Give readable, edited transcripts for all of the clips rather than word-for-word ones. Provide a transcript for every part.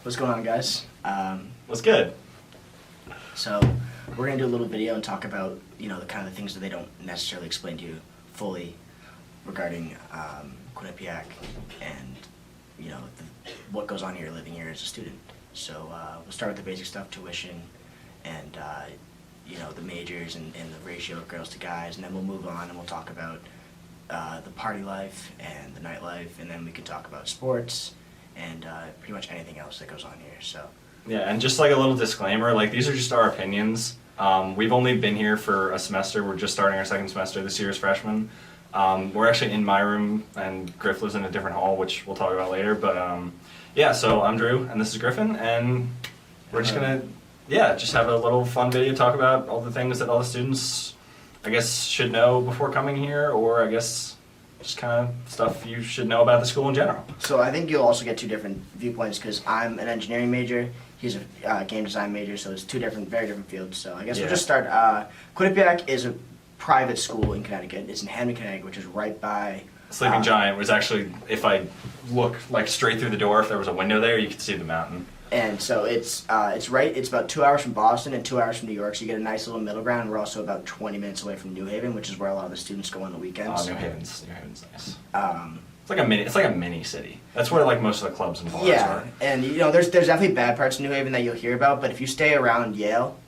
What's going on, guys? What's good? So we're gonna do a little video and talk about the kind of things that they don't necessarily explain to you fully regarding Quinnipiac and what goes on here living here as a student. So we'll start with the basic stuff: tuition, and the majors and the ratio of girls to guys, and then we'll move on and we'll talk about the party life and the nightlife, and then we can talk about sports and pretty much anything else that goes on here. So Yeah, and just like a little disclaimer, like these are just our opinions. We've only been here for a semester. We're just starting our second semester this year as freshmen. We're actually in my room, and Griff lives in a different hall, which we'll talk about later. But yeah, so I'm Drew, and this is Griffin, and we're just gonna just have a little fun video, talk about all the things that all the students, I guess, should know before coming here, or I guess just kind of stuff you should know about the school in general. So I think you'll also get two different viewpoints because I'm an engineering major, he's a game design major, so it's two different, very different fields. So I guess we'll just start. Quinnipiac is a private school in Connecticut. It's in Hamden, Connecticut, which is right by Sleeping Giant was actually, if I look like straight through the door, if there was a window there, you could see the mountain. And so it's about 2 hours from Boston and 2 hours from New York, so you get a nice little middle ground. We're also about 20 minutes away from New Haven, which is where a lot of the students go on the weekends. Oh, New Haven's nice. It's like a mini city. That's where like most of the clubs and bars are. And there's definitely bad parts of New Haven that you'll hear about, but if you stay around Yale,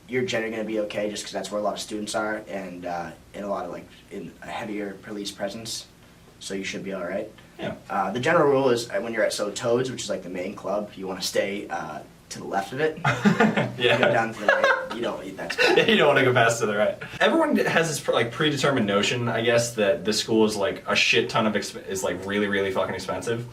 you're generally going to be okay, just because that's where a lot of students are, and in a lot of in a heavier police presence, so you should be all right. Yeah. The general rule is when you're at Toads, which is like the main club, you want to stay to the left of it. Yeah. You go down to the right. You don't. That's bad. Yeah, you don't want to go past to the right. Everyone has this like predetermined notion, I guess, that the school is like a shit ton of is like really, really fucking expensive,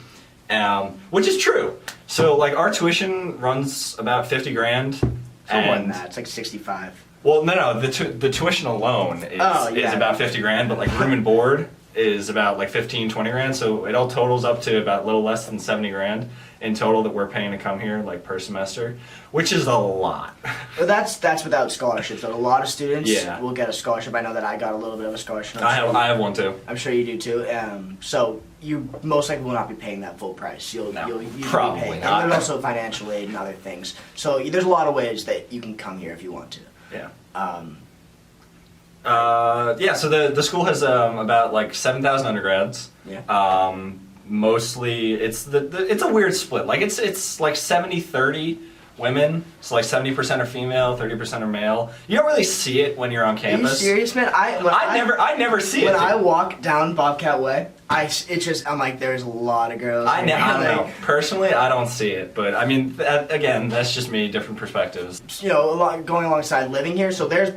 which is true. So like our tuition runs about 50 grand. It's more than that. It's like 65. Well, no. The tuition alone is about 50 grand, but like room and board is about like 15, 20 grand, so it all totals up to about a little less than 70 grand in total that we're paying to come here, like per semester, which is a lot. Well, that's without scholarships. So a lot of students will get a scholarship. I know that I got a little bit of a scholarship. I have one too. I'm sure you do too. So you most likely will not be paying that full price. You'll probably be paying. not. And there's also financial aid and other things. So there's a lot of ways that you can come here if you want to. Yeah. So the school has about like 7,000 undergrads. Yeah. Mostly it's it's a weird split. Like it's like 70-30 women. So like 70% are female, 30% are male. You don't really see it when you're on campus. Are you serious, man? I never see it. When I walk down Bobcat Way, I'm like, there's a lot of girls. I don't know. Personally, I don't see it, but I mean, again, that's just me. Different perspectives. A lot going alongside living here. So there's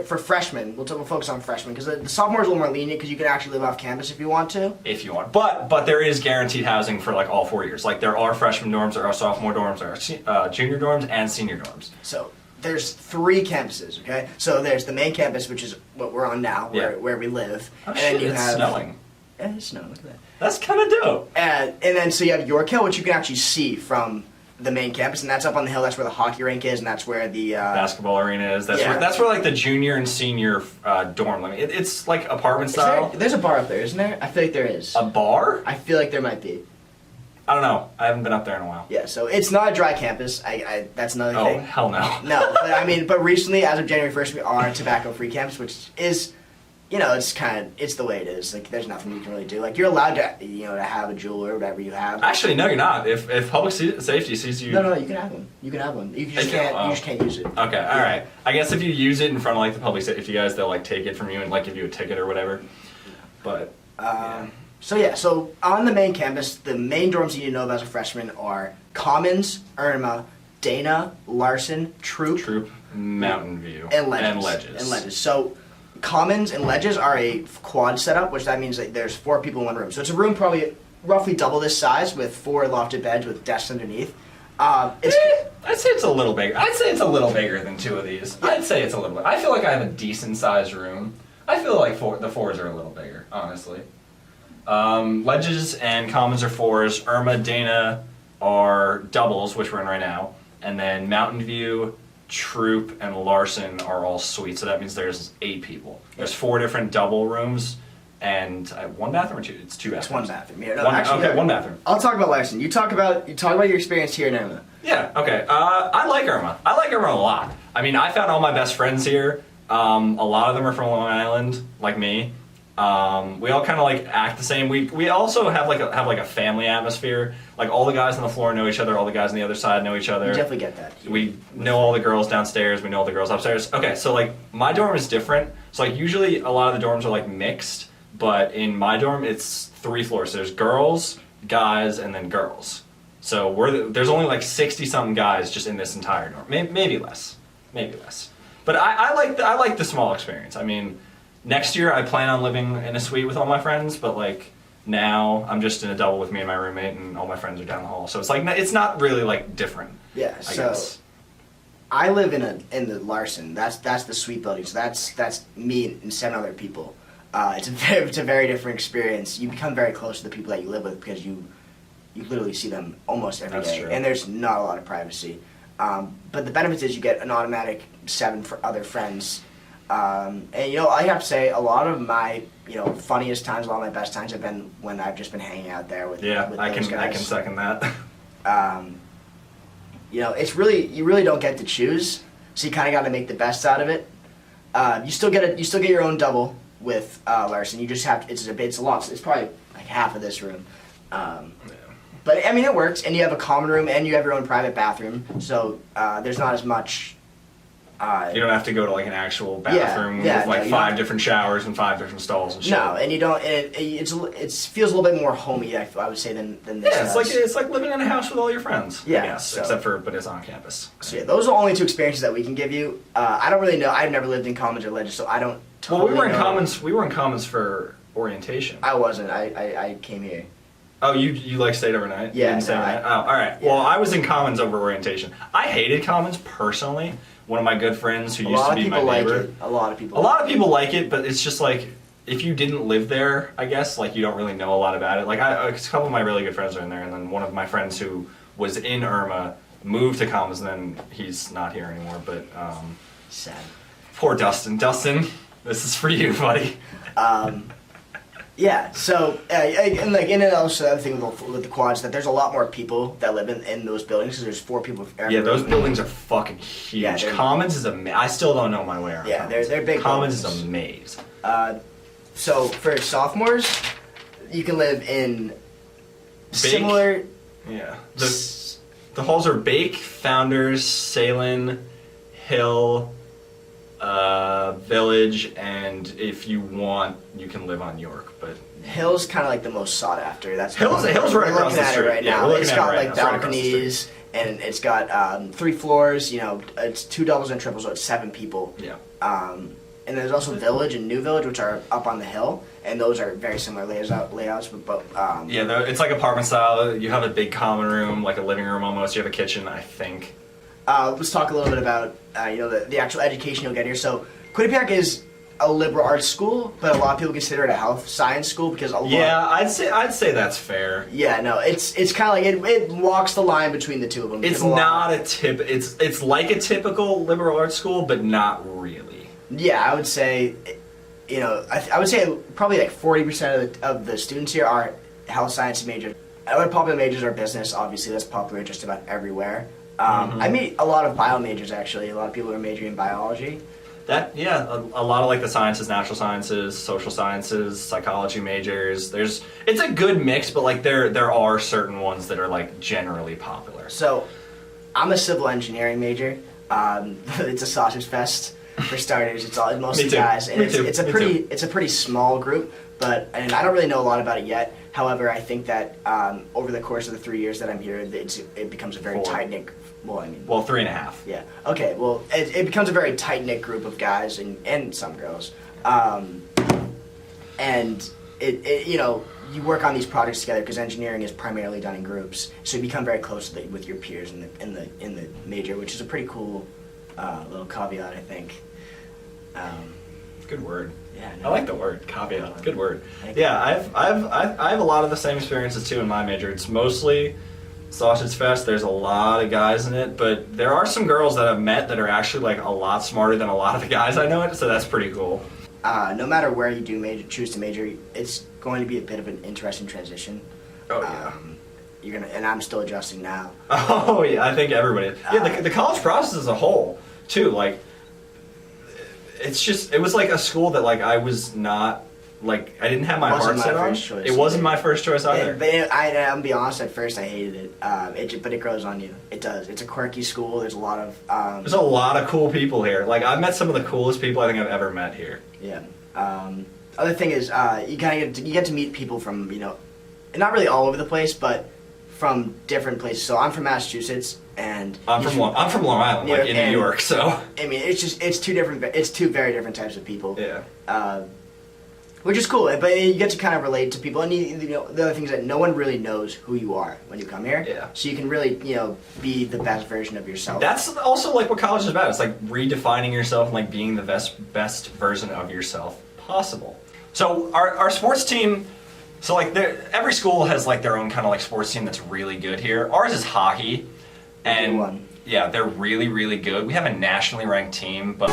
for freshmen. We'll focus on freshmen because the sophomores are a little more lenient because you can actually live off campus if you want to. If you want, but there is guaranteed housing for like all 4 years. Like there are freshman dorms, there are sophomore dorms, there are junior dorms, and senior dorms. So there's 3 campuses. Okay. So there's the main campus, which is what we're on now, where we live. Oh, and shit, then you it's have snowing. Yeah, it's snowing. Look at that. That's kind of dope. And then so you have York Hill, which you can actually see from the main campus, and that's up on the hill. That's where the hockey rink is, and that's where the basketball arena is. That's where like the junior and senior dorm living. It's like apartment style. There's a bar up there, isn't there? I feel like there is. A bar? I feel like there might be. I don't know. I haven't been up there in a while. Yeah, so it's not a dry campus. That's another thing. Oh, hell no. No, but recently, as of January 1st, we are a tobacco-free campus, which is, it's the way it is. Like, there's nothing you can really do. Like, you're allowed to, to have a jewel or whatever you have. Actually, no, you're not. If public safety sees you... No, you can have one. You can have one. You just can't use it. Okay, all right. I guess if you use it in front of, like, the public safety guys, they'll, like, take it from you and, like, give you a ticket or whatever. But, So on the main campus, the main dorms you need to know about as a freshman are Commons, Irma, Dana, Larson, Troop, Mountain View, and Ledges. So Commons and Ledges are a quad setup, which that means that there's 4 people in one room. So it's a room probably roughly double this size with 4 lofted beds with desks underneath. I'd say it's a little bigger. I'd say it's a little bigger than 2 of these. I'd say it's a little bit. I feel like I have a decent sized room. I feel like the 4s are a little bigger, honestly. Ledges and Commons are 4s. Irma, Dana are doubles, which we're in right now. And then Mountain View, Troop, and Larson are all suites. So that means there's 8 people. There's 4 different double rooms and one bathroom or two? It's two bathrooms. It's one bathroom. Yeah, no, One bathroom. I'll talk about Larson. You talk about your experience here in Irma. Yeah, okay. I like Irma. I like Irma a lot. I mean, I found all my best friends here. A lot of them are from Long Island, like me. We all kind of like act the same. We also have like a family atmosphere. Like all the guys on the floor know each other. All the guys on the other side know each other. You definitely get that. We know all the girls downstairs. We know all the girls upstairs. Okay, so like my dorm is different. So like usually a lot of the dorms are like mixed, but in my dorm it's 3 floors. So there's girls, guys, and then girls. So there's only like 60-something guys just in this entire dorm. Maybe less. But I like the small experience. I mean, next year I plan on living in a suite with all my friends, but like now I'm just in a double with me and my roommate, and all my friends are down the hall. So it's like it's not really like different. Yeah. I guess. I live in the Larson. That's the suite building. So that's me and 7 other people. It's a very different experience. You become very close to the people that you live with because you literally see them almost every day, true. and there's not a lot of privacy. But the benefit is you get an automatic 7 for other friends. And I have to say a lot of my funniest times, a lot of my best times have been when I've just been hanging out there with Yeah, with I those can guys. second that. It's you really don't get to choose, so you kind of got to make the best out of it. You still get your own double with Larson. You just have it's a lot. It's probably like half of this room. But I mean, it works, and you have a common room, and you have your own private bathroom, so there's not as much. You don't have to go to like an actual bathroom with like 5 different showers and 5 different stalls and shit. No, and you don't. It feels a little bit more homey, I would say, than this. Yeah, it's like living in a house with all your friends. Yeah, I guess, but it's on campus. So yeah, those are the only 2 experiences that we can give you. I don't really know. I've never lived in commons or ledges, so I don't. Totally Well, we were in know. commons. We were in commons for orientation. I wasn't. I came here. Oh, you like stayed overnight? Yeah, You didn't stay no, overnight? Oh, all right. Yeah. Well, I was in commons over orientation. I hated commons personally. One of my good friends who used to be my neighbor. A lot of people. A lot of people like it, but it's just like if you didn't live there, I guess like you don't really know a lot about it. Like a couple of my really good friends are in there, and then one of my friends who was in Irma moved to commons, and then he's not here anymore. But Sad. poor Dustin. Dustin, this is for you, buddy. Yeah, so, and like, and then also the other thing with the quads, that there's a lot more people that live in those buildings, because there's 4 people for every Yeah, those room. buildings are fucking huge. Yeah, Commons is I still don't know my way around. Yeah, Commons. they're big Commons buildings. is a maze. So, for sophomores, you can live in similar... Yeah. The halls are Bake, Founders, Salem, Hill, Village, and if you want, you can live on York. But Hill's kind of like the most sought after. That's Hill's right we're across looking the at street. it right Yeah, now. we're looking It's at got it right like now. It's right across the balconies, and it's got 3 floors. It's 2 doubles and triples, so it's 7 people. Yeah. And there's also Village and New Village, which are up on the hill, and those are very similar layouts. But Yeah, it's like apartment style. You have a big common room, like a living room almost. You have a kitchen, I think. let's talk a little bit about the actual education you'll get here. So Quinnipiac is a liberal arts school, but a lot of people consider it a health science school because a lot. Yeah, I'd say that's fair. Yeah, no, it's kind of like it walks the line between the two of them. It's not It's like a typical liberal arts school, but not really. Yeah, I would say, I would say probably like 40% of the students here are health science majors. Other popular majors are business. Obviously, that's popular just about everywhere. I meet a lot of bio majors actually. A lot of people are majoring in biology. A lot of like the sciences, natural sciences, social sciences, psychology majors. It's a good mix, but like there are certain ones that are like generally popular. So, I'm a civil engineering major. It's a sausage fest for starters. It's mostly guys, and it's a pretty small group. And I don't really know a lot about it yet. However, I think that over the course of the 3 years that I'm here, it becomes a very tight-knit. Well, 3.5. Yeah. Okay. Well, it becomes a very tight-knit group of guys and some girls, and you work on these projects together because engineering is primarily done in groups. So you become very close with your peers in the major, which is a pretty cool little caveat, I think. Good word. Yeah, I like the word caveat. Good word. Thank Yeah, I have a lot of the same experiences too in my major. It's mostly sausage fest. There's a lot of guys in it, but there are some girls that I've met that are actually like a lot smarter than a lot of the guys I know it. So that's pretty cool. no matter where you do choose to major, it's going to be a bit of an interesting transition. Oh yeah. You're gonna, and I'm still adjusting now. Oh yeah, I think everybody. Yeah, the college process as a whole, too. Like, it was like a school that like I was not like I didn't have my heart set on. It wasn't my first choice either. I'm gonna be honest. At first, I hated it. But it grows on you. It does. It's a quirky school. There's a lot of cool people here. Like I've met some of the coolest people I think I've ever met here. Yeah. Other thing is, you get to meet people from not really all over the place, but from different places. So I'm from Massachusetts, and I'm from Long Island, like in New York. So I mean, it's two very different types of people. Yeah. Which is cool, but you get to kind of relate to people, and the other thing is that no one really knows who you are when you come here. Yeah. So you can really be the best version of yourself. That's also like what college is about. It's like redefining yourself and like being the best version of yourself possible. So our sports team. So like every school has like their own kind of like sports team that's really good here. Ours is hockey, and yeah, they're really really good. We have a nationally ranked team, but.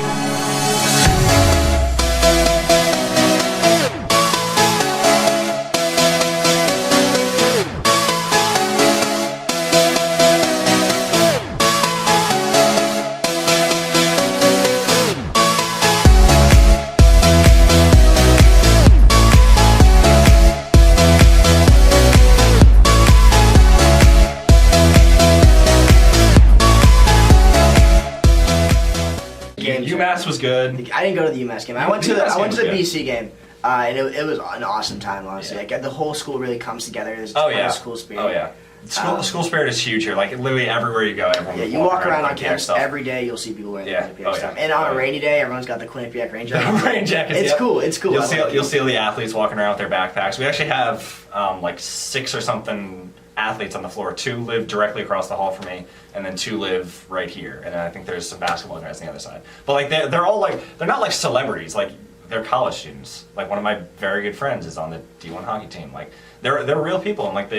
UMass was good. I didn't go to the UMass game. I went to the BC game, and it was an awesome time. Honestly, Yeah. like the whole school really comes together. There's Oh yeah. school spirit. Oh yeah. School spirit is huge here. Like literally everywhere you go, everyone. Yeah, you walk around on campus every day. You'll see people wearing the Quinnipiac stuff. And on a rainy day, everyone's got the Quinnipiac rain jacket. Rain jackets. It's cool. It's cool. You'll see all the athletes walking around with their backpacks. We actually have like 6 or something athletes on the floor. 2 live directly across the hall from me, and then 2 live right here. And then I think there's some basketball guys on the other side. But like they're all like they're not like celebrities. Like they're college students. Like one of my very good friends is on the D1 hockey team. Like they're real people, and like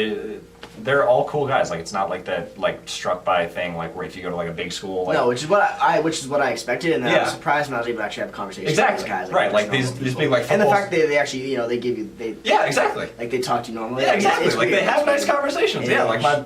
they're all cool guys. Like it's not like that like struck by thing like where if you go to like a big school. Like, no, which is what I expected, and then I was surprised when I was able to actually have a conversation exactly. with these guys. Right, like these big like and the fact that they actually they give you yeah, exactly, like they talk to you normally. Yeah, exactly. It's like weird. they have nice conversations. Yeah, like my.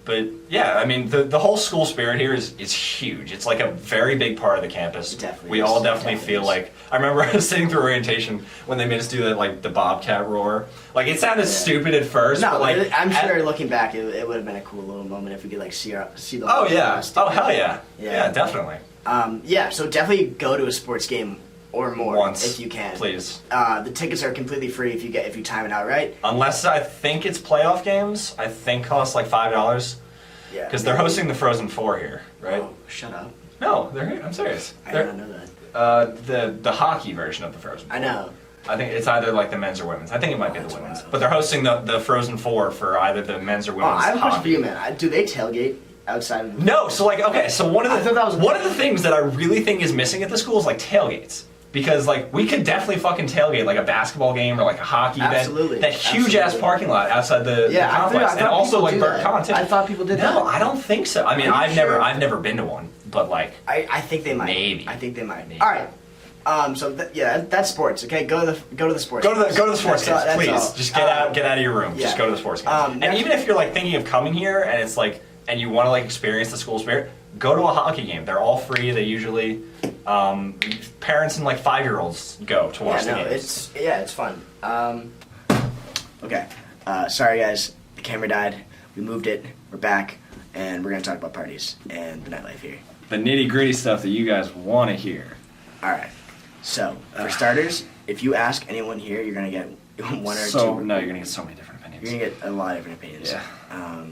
But yeah, I mean the whole school spirit here is huge. It's like a very big part of the campus. We all definitely feel like I remember I was sitting through orientation when they made us do that like the Bobcat roar. Like it sounded stupid at first, no, but like I'm sure looking back it would have been a cool little moment if we could like see the oh yeah. Oh hell yeah. Yeah, definitely. Yeah, so definitely go to a sports game or more once if you can. Please. The tickets are completely free if you time it out right. Unless I think it's playoff games, I think costs like $5. Yeah. Because they're hosting the Frozen 4 here, right? Oh, shut up. No, they're here. I'm serious. I did not know that. The hockey version of the Frozen 4. I know. I think it's either like the men's or women's. I think it might be the women's. But they're hosting the Frozen 4 for either the men's or women's I have a question for hockey. you, man. Do they tailgate outside of the... No, so like, okay, so one of that the things that I really think is missing at the school is like tailgates. Because like we could definitely fucking tailgate like a basketball game or like a hockey event. That huge ass parking lot outside the complex. And also like Burke Con too. I thought people did that. No, I don't think so. I mean I've never been to one, but like I think they might. Maybe. I think they might. Maybe. Alright. So that's sports. Okay, go to the sports. Go to the sports games, please. All. Just get out of your room. Yeah. Just go to the sports games. And even if you're like thinking of coming here and it's like and you want to like experience the school spirit, go to a hockey game. They're all free. They usually parents and like 5-year-olds go to watch the games. It's fun. Okay. Sorry guys, the camera died. We moved it. We're back, and we're gonna talk about parties and the nightlife here. The nitty gritty stuff that you guys want to hear. All right. So for starters, if you ask anyone here, you're gonna get one or two. No, you're gonna get so many different opinions. You're gonna get a lot of different opinions. Yeah.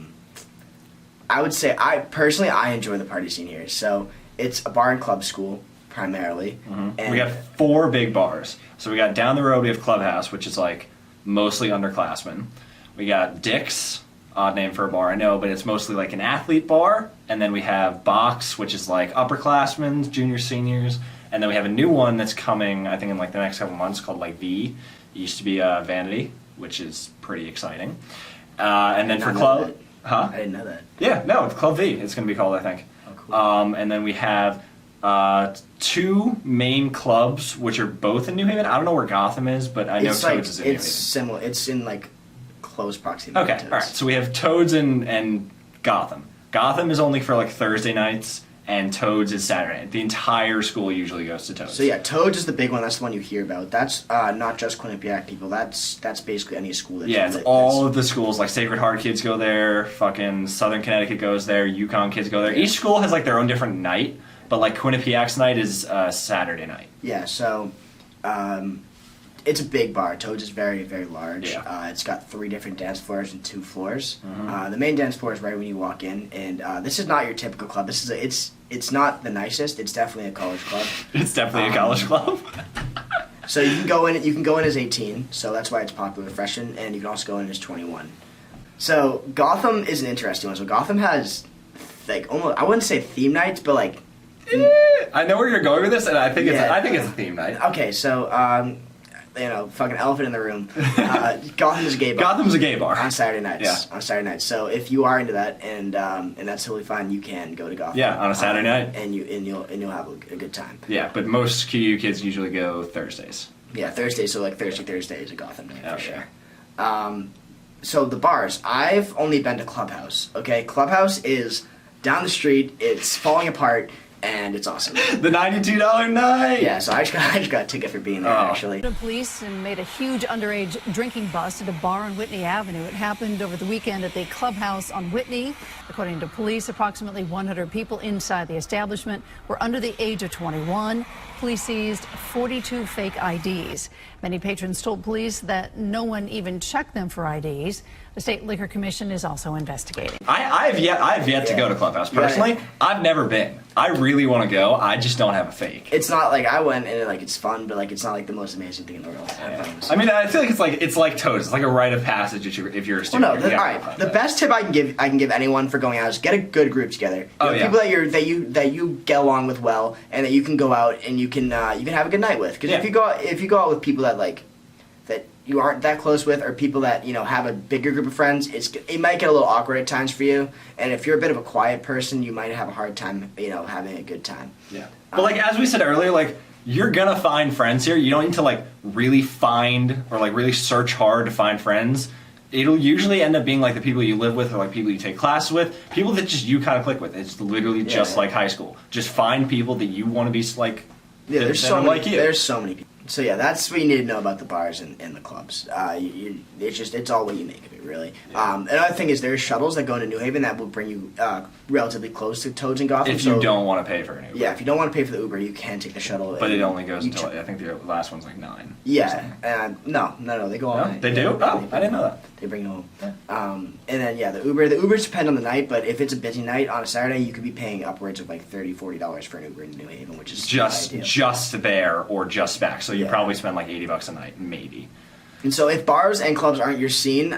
I would say I enjoy the party scene here. So it's a bar and club school primarily. Mm-hmm. And we have 4 big bars. So we got down the road we have Clubhouse, which is like mostly underclassmen. We got Dick's, odd name for a bar I know, but it's mostly like an athlete bar. And then we have Box, which is like upperclassmen, juniors, seniors. And then we have a new one that's coming, I think in like the next couple months, called like V. It used to be Vanity, which is pretty exciting. And then for club. I didn't know that. Yeah, no, it's Club V. It's going to be called, I think. Oh, cool. And then we have two main clubs, which are both in New Haven. I don't know where Gotham is, but I know It's Toads is in New Haven. it's similar. It's in like close proximity. Okay, to all right. Toads. So we have Toads and Gotham. Gotham is only for like Thursday nights, and Toads is Saturday night. The entire school usually goes to Toads. So yeah, Toads is the big one. That's the one you hear about. That's not just Quinnipiac people. That's basically any school. Yeah, it's all of the schools. Like Sacred Heart kids go there. Fucking Southern Connecticut goes there. Yukon kids go there. Each school has like their own different night, but like Quinnipiac's night is Saturday night. Yeah, so it's a big bar. Toads is very, very large. Yeah. It's got 3 different dance floors and 2 floors. Mm-hmm. The main dance floor is right when you walk in, and this is not your typical club. This is it's not the nicest. It's definitely a college club. It's definitely a college club. So you can go in. You can go in as 18. So that's why it's popular with freshmen, and you can also go in as 21. So Gotham is an interesting one. So Gotham has like almost, I wouldn't say theme nights, but like I know where you're going with this, and I think Yeah. it's a theme night. okay. So fucking elephant in the room. Gotham is a gay bar. Gotham's a gay bar. On Saturday nights. Yeah. On Saturday nights. So if you are into that, and that's totally fine, you can go to Gotham. Yeah, on a Saturday night. and you'll have a good time. Yeah, but most QU kids usually go Thursdays. Yeah, Thursday. So like Thursday is a Gotham night for Okay. sure. So the bars. I've only been to Clubhouse. Okay, Clubhouse is down the street. It's falling apart, and it's awesome. The $92 night. Yeah. So I just got a ticket for being there Oh. actually. Police and made a huge underage drinking bust at a bar on Whitney Avenue. It happened over the weekend at the Clubhouse on Whitney. According to police, approximately 100 people inside the establishment were under the age of 21. Police seized 42 fake IDs. Many patrons told police that no one even checked them for IDs. The State Liquor Commission is also investigating. I've yet to go to Clubhouse personally. Yeah. I've never been. I really want to go. I just don't have a fake. It's not like I went and like it's fun, but like it's not like the most amazing thing in the world. I mean, I feel like it's like Toads. It's like a rite of passage if you're a Well, student. no. All right. The best tip I can give anyone for going out is get a good group together. Oh, yeah. People that you get along with well, and that you can go out and you can have a good night with. Because Yeah. if you go out with people that you aren't that close with, or people that have a bigger group of friends, it might get a little awkward at times for you. And if you're a bit of a quiet person, you might have a hard time having a good time. Yeah. But like as we said earlier, like you're gonna find friends here. You don't need to like really find or like really search hard to find friends. It'll usually end up being like the people you live with or like people you take classes with, people that just you kind of click with. It's literally just like high school. Just find people that you want to be like. Yeah, that are like you. There's so many people. So yeah, that's what you need to know about the bars and the clubs. It's all what you make of it, really. Another thing is there's shuttles that go into New Haven that will bring you relatively close to Toads and Gotham. If you don't want to pay for an Uber. Yeah, if you don't want to pay for the Uber, you can take the shuttle. But it only goes you until I think the last one's like 9. Yeah, no, they go all No, night. they do? Oh, I didn't know that. They bring it home. And then the Ubers depend on the night, but if it's a busy night on a Saturday, you could be paying upwards of like $30-$40 for an Uber in New Haven, which is Just there or just back. So you Yeah. probably spend like $80 a night, maybe. And so if bars and clubs aren't your scene,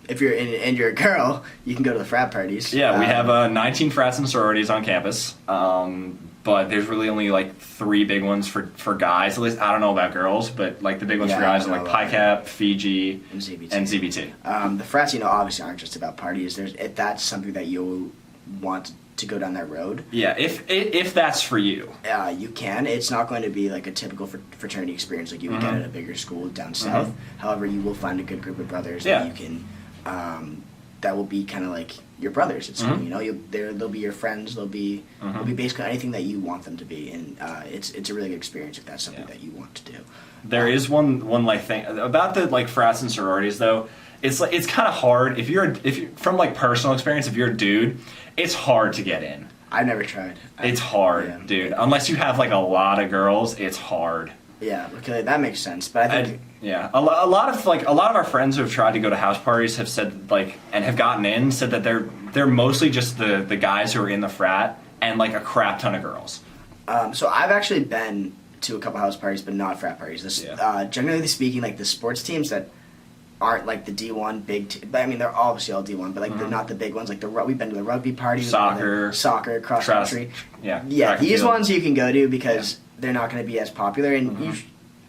if you're and you're a girl, you can go to the frat parties. Yeah, we have 19 frats and sororities on campus, but there's really only like 3 big ones for guys. At least I don't know about girls, but like the big ones for Yeah, guys I are don't like know Pi about Cap, Fiji, and ZBT. and ZBT. The frats, obviously aren't just about parties. If that's something that you want to go down that road. Yeah, if that's for you. You can. It's not going to be like a typical fraternity experience like you would get at a bigger school down south. However, you will find a good group of brothers that you can, that will be kind of like your brothers. It's they'll be your friends. They'll be basically anything that you want them to be, and it's a really good experience if that's something that you want to do. There is one like thing about the like frats and sororities though. It's like it's kind of hard if you're from like personal experience. If you're a dude, it's hard to get in. I've never tried. It's hard, dude. Unless you have like a lot of girls, it's hard. Yeah, okay, that makes sense. But I think a lot of our friends who have tried to go to house parties have said like and have gotten in said that they're mostly just the guys who are in the frat and like a crap ton of girls. So I've actually been to a couple house parties, but not frat parties. Generally speaking, like the sports teams that aren't like the D1 but I mean they're obviously all D1, but like they're not the big ones. Like we've been to the rugby party, soccer, cross country. Yeah. These ones you can go to because they're not going to be as popular, and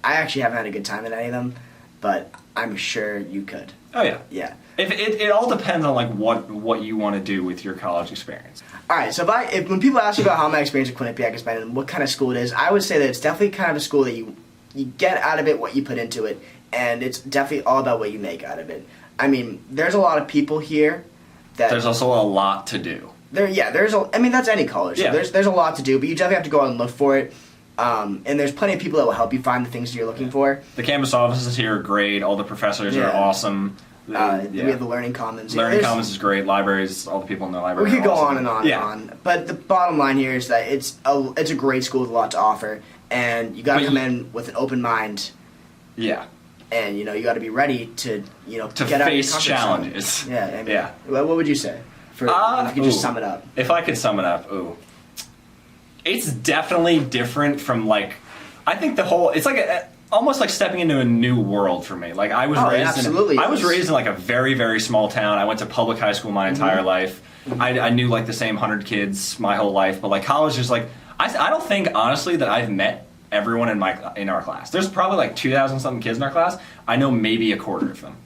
I actually haven't had a good time at any of them. But I'm sure you could. Oh yeah. Yeah. If it all depends on like what you want to do with your college experience. All right, so when people ask me about how my experience at Quinnipiac has been and what kind of school it is, I would say that it's definitely kind of a school that you get out of it what you put into it, and it's definitely all about what you make out of it. I mean, there's a lot of people here that There's also a lot to do. That's any college. Yeah. There's a lot to do, but you definitely have to go out and look for it. And there's plenty of people that will help you find the things you're looking for. The campus offices here are great. All the professors are Yeah. awesome. We have the Learning Commons. Learning Commons is great. Libraries, all the people in the library. We could are go awesome. on and on and on. But the bottom line here is that it's a great school with a lot to offer, and you got to come in with an open mind. Yeah. And you got to be ready to get out of your face comfort challenges. zone. Yeah. I mean, Yeah. What would you say? If you could just sum it up. If I could sum it up, it's definitely different from like, I think it's like almost like stepping into a new world for me. Like I was raised in like a very, very small town. I went to public high school my entire life. I knew like the same 100 kids my whole life, but like college is like, I don't think honestly that I've met everyone in our class. There's probably like 2,000 something kids in our class. I know maybe a quarter of them.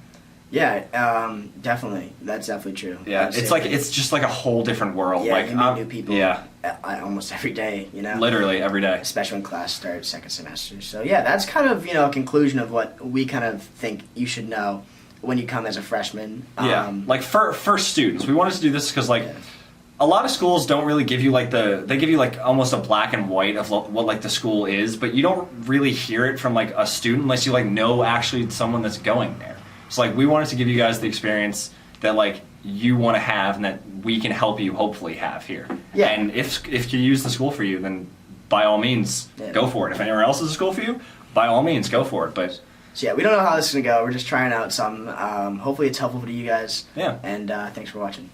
Yeah, definitely. That's definitely true. Yeah, it's just like a whole different world. Yeah, like you meet new people. Yeah, almost every day. Literally every day. Especially when class starts second semester. So yeah, that's kind of a conclusion of what we kind of think you should know when you come as a freshman. Like for students, we wanted to do this because like. Yeah. A lot of schools don't really give you they give you like almost a black and white of what like the school is, but you don't really hear it from like a student unless you like know actually someone that's going there. So like we wanted to give you guys the experience that like you want to have and that we can help you hopefully have here. Yeah. And if you use the school for you, then by all means go for it. If anywhere else is a school for you, by all means go for it. But so yeah, we don't know how this is gonna go. We're just trying out some. Hopefully it's helpful to you guys. Yeah. And thanks for watching.